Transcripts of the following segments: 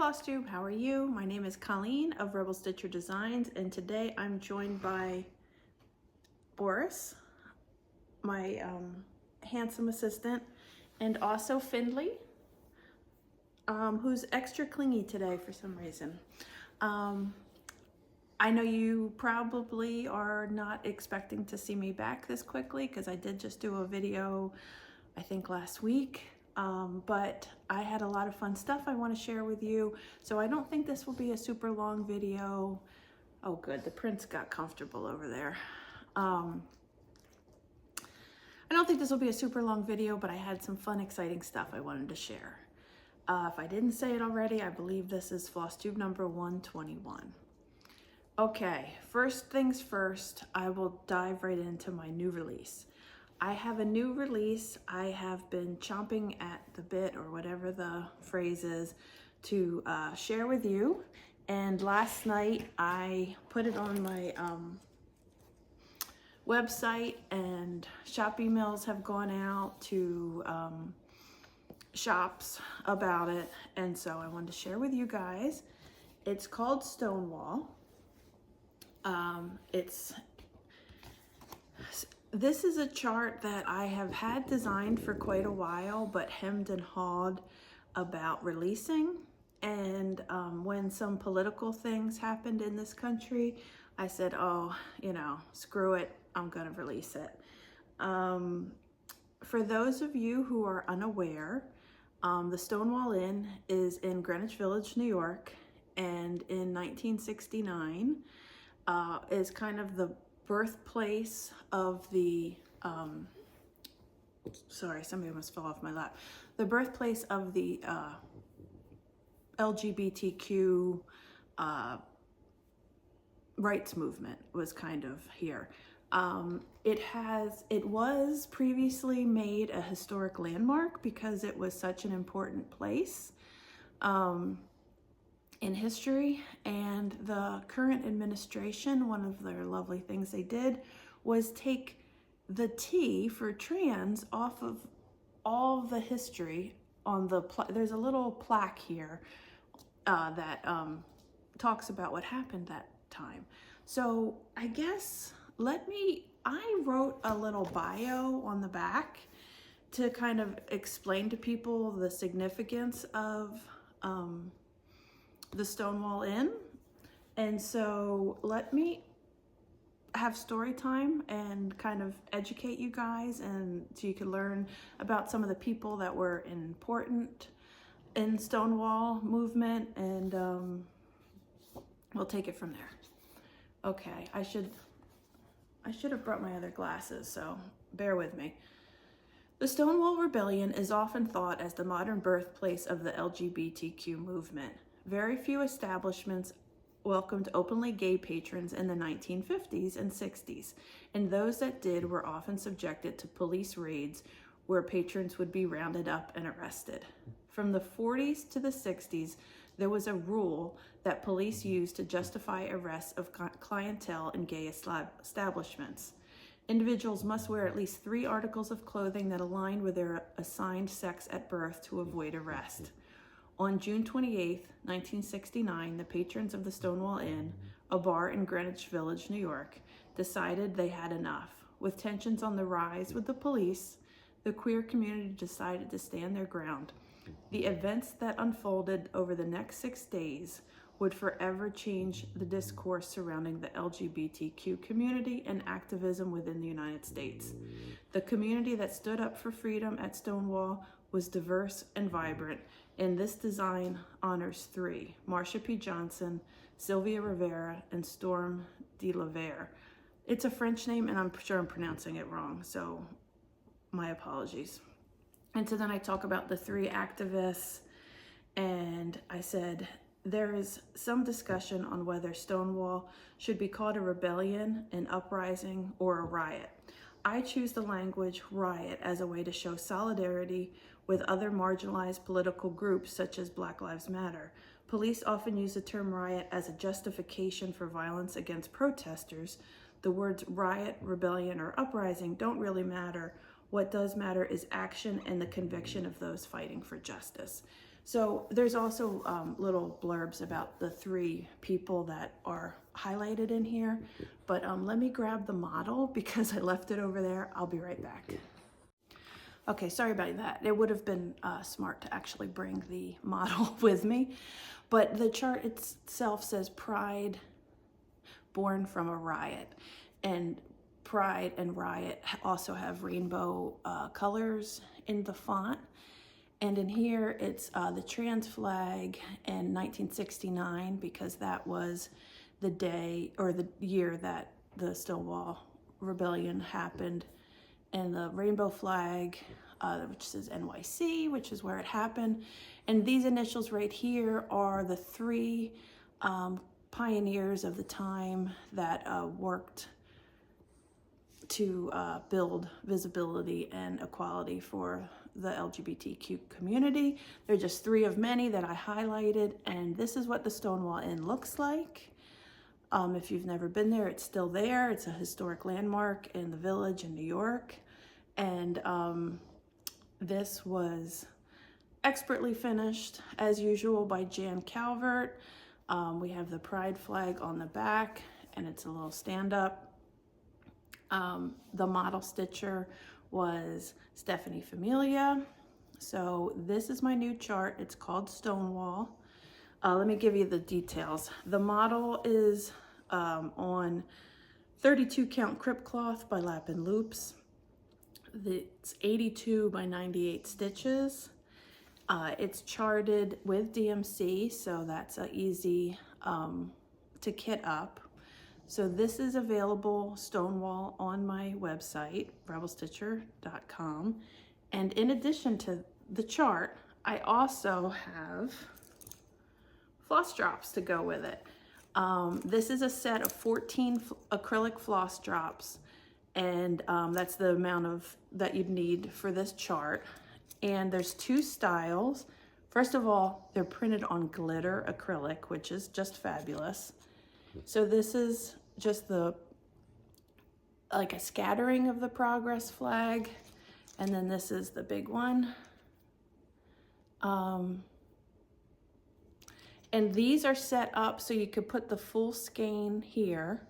FlossTube, how are you? My name is Colleen of Rebel Stitcher Designs, and today I'm joined by Boris, my handsome assistant, and also Findley, who's extra clingy today for some reason. I know you probably are not expecting to see me back this quickly because I did just do a video, I think last week. But I had a lot of fun stuff I want to share with you, so I don't think this will be a super long video. Oh good, the prince got comfortable over there. I don't think this will be a super long video, but I had some fun, exciting stuff I wanted to share. If I didn't say it already, I believe this is FlossTube number 121. Okay, first things first, I will dive right into my new release. I have a new release. I have been chomping at the bit, or whatever the phrase is, to share with you. And last night I put it on my website, and shop emails have gone out to shops about it. And so I wanted to share with you guys. It's called Stonewall. This is a chart that I have had designed for quite a while, but hemmed and hawed about releasing. And when some political things happened in this country, I said, oh, you know, screw it, I'm gonna release it. For those of you who are unaware, the Stonewall Inn is in Greenwich Village, New York, and in 1969 is kind of the birthplace of the, sorry, somebody almost fell off my lap. The birthplace of the LGBTQ rights movement was kind of here. It was previously made a historic landmark because it was such an important place in history, and the current administration, one of their lovely things they did was take the T for trans off of all the history on the there's a little plaque here that talks about what happened that time. So I guess I wrote a little bio on the back to kind of explain to people the significance of the Stonewall Inn. And so let me have story time and kind of educate you guys, and so you can learn about some of the people that were important in Stonewall movement, and we'll take it from there. Okay, I should have brought my other glasses, so bear with me. The Stonewall Rebellion is often thought as the modern birthplace of the LGBTQ movement. Very few establishments welcomed openly gay patrons in the 1950s and 60s, and those that did were often subjected to police raids where patrons would be rounded up and arrested. From the 40s to the 60s, there was a rule that police used to justify arrests of clientele in gay establishments. Individuals must wear at least 3 articles of clothing that align with their assigned sex at birth to avoid arrest. On June 28, 1969, the patrons of the Stonewall Inn, a bar in Greenwich Village, New York, decided they had enough. With tensions on the rise with the police, the queer community decided to stand their ground. The events that unfolded over the next 6 days would forever change the discourse surrounding the LGBTQ community and activism within the United States. The community that stood up for freedom at Stonewall was diverse and vibrant, and this design honors 3: Marsha P. Johnson, Sylvia Rivera, and Storm de Lavere. It's a French name, and I'm sure I'm pronouncing it wrong, so my apologies. And so then I talk about the 3 activists, and I said, there is some discussion on whether Stonewall should be called a rebellion, an uprising, or a riot. I choose the language riot as a way to show solidarity with other marginalized political groups such as Black Lives Matter. Police often use the term riot as a justification for violence against protesters. The words riot, rebellion, or uprising don't really matter. What does matter is action and the conviction of those fighting for justice. So there's also little blurbs about the 3 people that are highlighted in here, but let me grab the model because I left it over there. I'll be right back. Okay, sorry about that. It would have been smart to actually bring the model with me, but the chart itself says Pride born from a riot, and Pride and riot also have rainbow colors in the font. And in here, it's the trans flag in 1969, because that was the day or the year that the Stonewall Rebellion happened. And the rainbow flag, which says NYC, which is where it happened. And these initials right here are the 3 pioneers of the time that worked to build visibility and equality for the LGBTQ community. They're just 3 of many that I highlighted, and this is what the Stonewall Inn looks like. If you've never been there, it's still there. It's a historic landmark in the Village in New York, and this was expertly finished, as usual, by Jan Calvert. We have the Pride flag on the back, and it's a little stand-up. The model stitcher was Stephanie Familia. So this is my new chart. It's called Stonewall. Let me give you the details. The model is on 32 count crip cloth by Lap and Loops. It's 82 by 98 stitches. It's charted with DMC, so that's easy to kit up. So this is available, Stonewall, on my website, rebelstitcher.com. And in addition to the chart, I also have floss drops to go with it. This is a set of 14 acrylic floss drops, and that's the amount that you'd need for this chart. And there's 2 styles. First of all, they're printed on glitter acrylic, which is just fabulous. So this is just like a scattering of the progress flag, and then this is the big one. And these are set up so you could put the full skein here,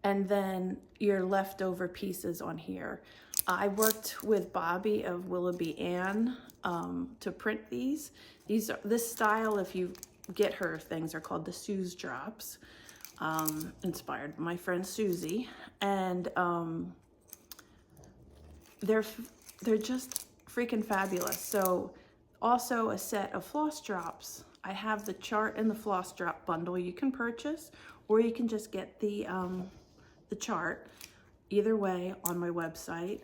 and then your leftover pieces on here. I worked with Bobby of Willoughby Ann to print these. This style, if you get her things, are called the Sue's drops, inspired by my friend Susie, and they're just freaking fabulous. So also a set of floss drops. I have the chart and the floss drop bundle you can purchase, or you can just get the chart. Either way, on my website.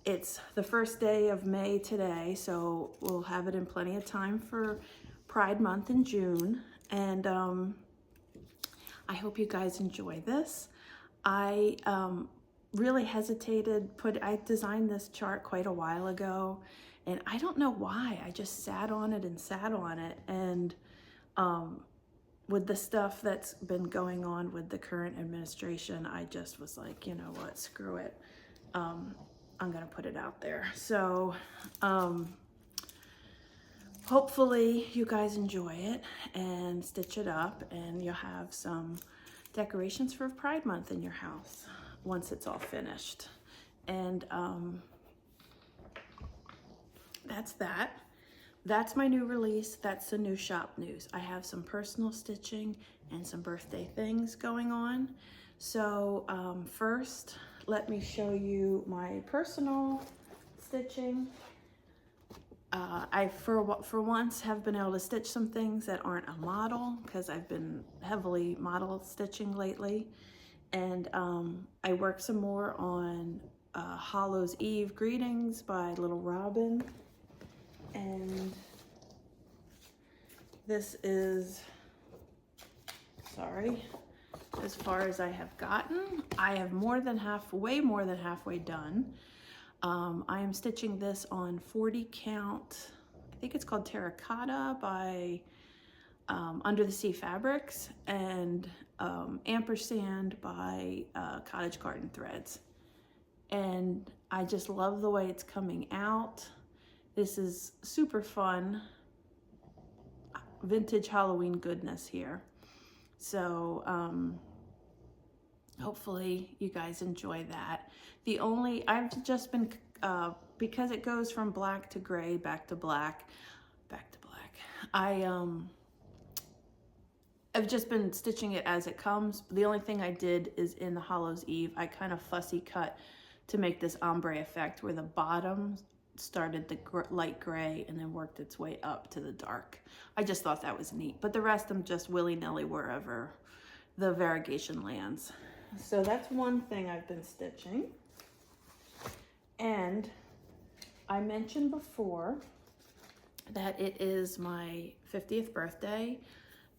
It's the first day of May today, so we'll have it in plenty of time for Pride Month in June. And I hope you guys enjoy this. I really hesitated. I designed this chart quite a while ago, and I don't know why. I just sat on it and sat on it. And with the stuff that's been going on with the current administration, I just was like, you know what, screw it. I'm gonna put it out there. So hopefully you guys enjoy it and stitch it up, and you'll have some decorations for Pride Month in your house once it's all finished. And that's that. That's my new release. That's the new shop news. I have some personal stitching and some birthday things going on. So first, let me show you my personal stitching. I, for once, have been able to stitch some things that aren't a model, because I've been heavily model stitching lately. And I worked some more on Hollow's Eve Greetings by Little Robin. And this is, sorry, as far as I have gotten. I have way more than halfway done. I am stitching this on 40 count, I think it's called Terracotta by Under the Sea Fabrics, and Ampersand by Cottage Garden Threads. And I just love the way it's coming out. This is super fun vintage Halloween goodness here. So hopefully you guys enjoy that. I've just been, because it goes from black to gray, back to black, I've just been stitching it as it comes. The only thing I did is in the Hallows Eve, I kind of fussy cut to make this ombre effect where the bottom started the light gray and then worked its way up to the dark. I just thought that was neat, but the rest I'm just willy-nilly wherever the variegation lands. So that's one thing I've been stitching. And I mentioned before that it is my 50th birthday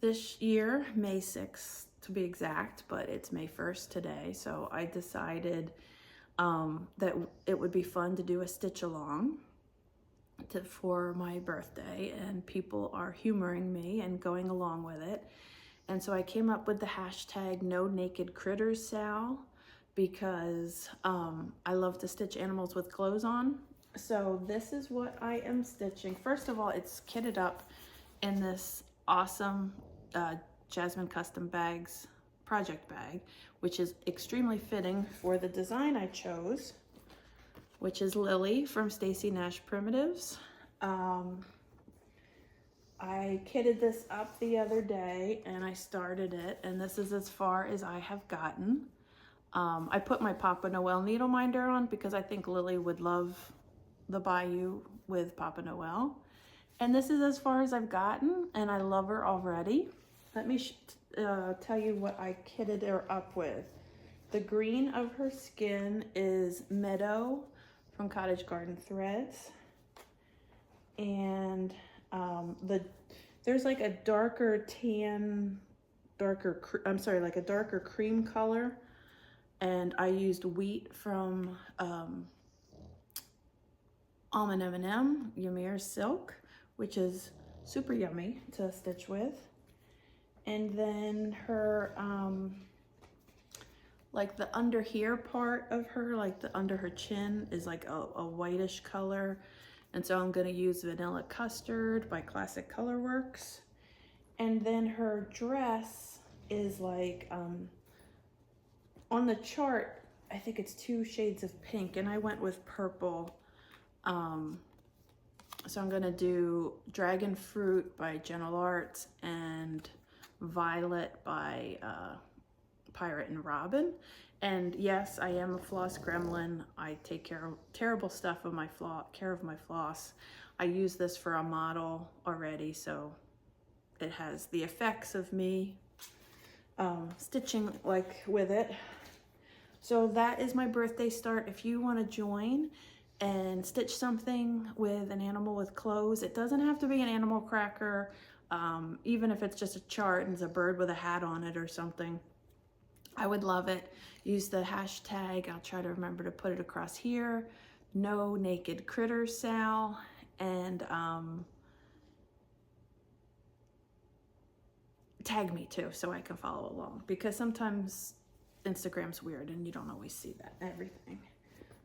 this year, May 6th to be exact, but it's May 1st today. So I decided that it would be fun to do a stitch along for my birthday, and people are humoring me and going along with it. And so I came up with the hashtag No Naked Critters Sal, because I love to stitch animals with clothes on. So this is what I am stitching. First of all, it's kitted up in this awesome Jasmine Custom Bags project bag, which is extremely fitting for the design I chose, which is Lily from Stacy Nash Primitives. I kitted this up the other day and I started it, and this is as far as I have gotten. I put my Papa Noel needle minder on because I think Lily would love the Bayou with Papa Noel. And this is as far as I've gotten, and I love her already. Let me tell you what I kitted her up with. The green of her skin is Meadow from Cottage Garden Threads. And there's like a darker tan, like a darker cream color. And I used wheat from Almond M&M, Ymir's Silk, which is super yummy to stitch with. And then her, like the under here part of her, like the under her chin is like a whitish color. And so I'm gonna use Vanilla Custard by Classic Colorworks. And then her dress is like, on the chart, I think it's 2 shades of pink, and I went with purple. So I'm gonna do Dragon Fruit by Gentle Arts and Violet by Pirate and Robin. And yes, I am a floss gremlin. I take terrible stuff of my floss. I use this for a model already, so it has the effects of me stitching like with it. So that is my birthday start. If you want to join and stitch something with an animal with clothes, it doesn't have to be an animal cracker. Even if it's just a chart and it's a bird with a hat on it or something, I would love it. Use the hashtag, I'll try to remember to put it across here, No Naked Critters Sal, and tag me too so I can follow along, because sometimes Instagram's weird and you don't always see that everything.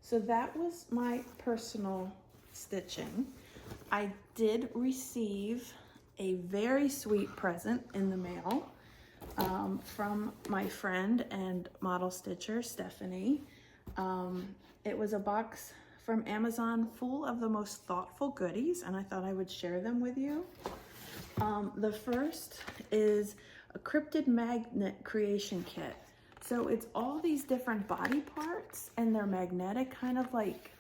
So that was my personal stitching. I did receive a very sweet present in the mail from my friend and model stitcher, Stephanie. It was a box from Amazon full of the most thoughtful goodies, and I thought I would share them with you. The first is a cryptid magnet creation kit. So it's all these different body parts, and they're magnetic, kind of like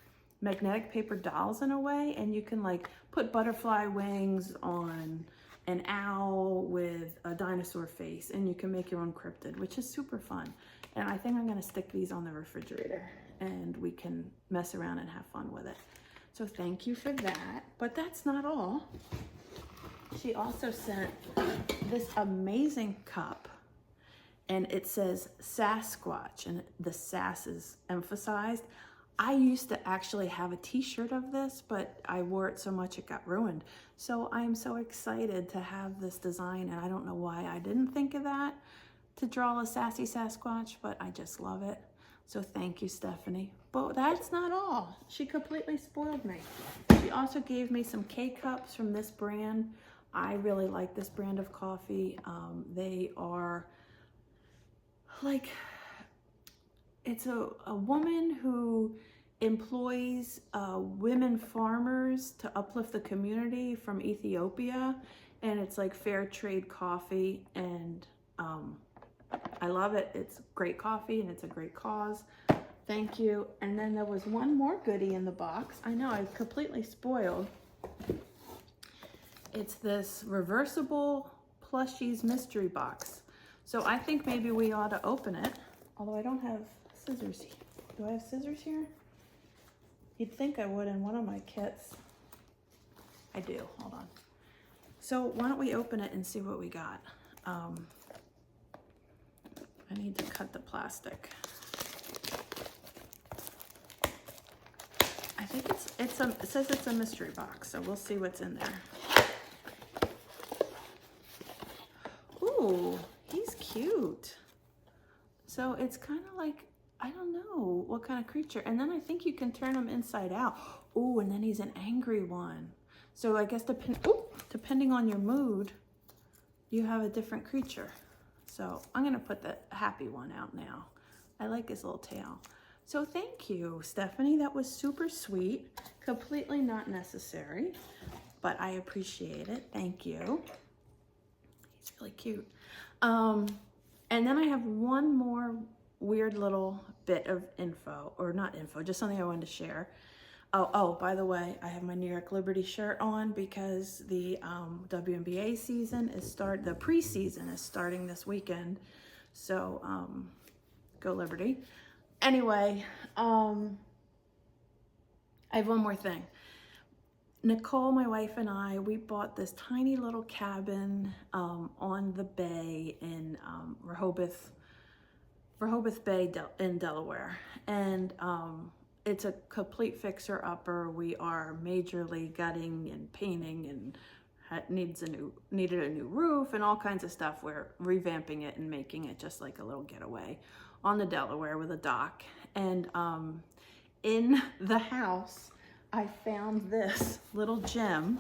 magnetic paper dolls in a way, and you can like put butterfly wings on an owl with a dinosaur face, and you can make your own cryptid, which is super fun. And I think I'm gonna stick these on the refrigerator and we can mess around and have fun with it. So thank you for that. But that's not all. She also sent this amazing cup, and it says Sasquatch, and the sass is emphasized. I used to actually have a t-shirt of this, but I wore it so much it got ruined. So I'm so excited to have this design, and I don't know why I didn't think of that to draw a sassy Sasquatch, but I just love it. So thank you, Stephanie. But that's not all. She completely spoiled me. She also gave me some K-cups from this brand. I really like this brand of coffee. They are like, it's a woman who employs women farmers to uplift the community from Ethiopia, and it's like fair trade coffee, and I love it. It's great coffee and it's a great cause. Thank you. And then there was one more goodie in the box. I know, I completely spoiled. It's this reversible plushies mystery box. So I think maybe we ought to open it, although I don't have scissors. Do I have scissors here? You'd think I would in one of my kits. I do, hold on. So why don't we open it and see what we got? I need to cut the plastic. I think it says it's a mystery box, so we'll see what's in there. Ooh, he's cute. So it's kind of like, I don't know what kind of creature. And then I think you can turn him inside out. Ooh, and then he's an angry one. So I guess depending on your mood, you have a different creature. So I'm gonna put the happy one out now. I like his little tail. So thank you, Stephanie. That was super sweet. Completely not necessary, but I appreciate it. Thank you. He's really cute. And then I have one more weird little bit of info, or not info, just something I wanted to share. Oh, by the way, I have my New York Liberty shirt on because the WNBA season the preseason is starting this weekend. So go Liberty. Anyway, I have one more thing. Nicole, my wife, and I, we bought this tiny little cabin on the bay in Rehoboth Bay in Delaware. And it's a complete fixer-upper. We are majorly gutting and painting and needed a new roof and all kinds of stuff. We're revamping it and making it just like a little getaway on the Delaware with a dock. And in the house, I found this little gem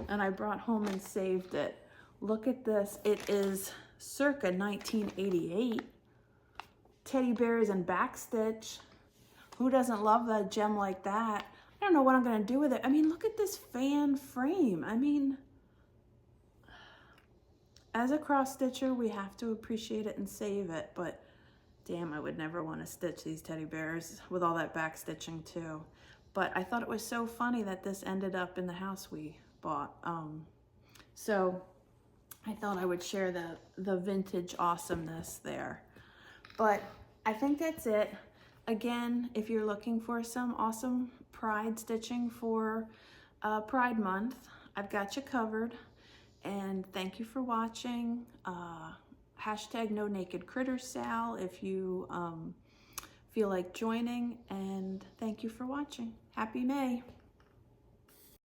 and I brought home and saved it. Look at this. It is circa 1988. Teddy bears and backstitch. Who doesn't love a gem like that? I don't know what I'm gonna do with it. I mean, look at this fan frame. I mean, as a cross stitcher, we have to appreciate it and save it, but damn, I would never want to stitch these teddy bears with all that back stitching too. But I thought it was so funny that this ended up in the house we bought. So I thought I would share the vintage awesomeness there. But I think that's it. Again, if you're looking for some awesome pride stitching for Pride Month, I've got you covered. And thank you for watching. Hashtag No Naked Critters Sal if you feel like joining. And thank you for watching. Happy May.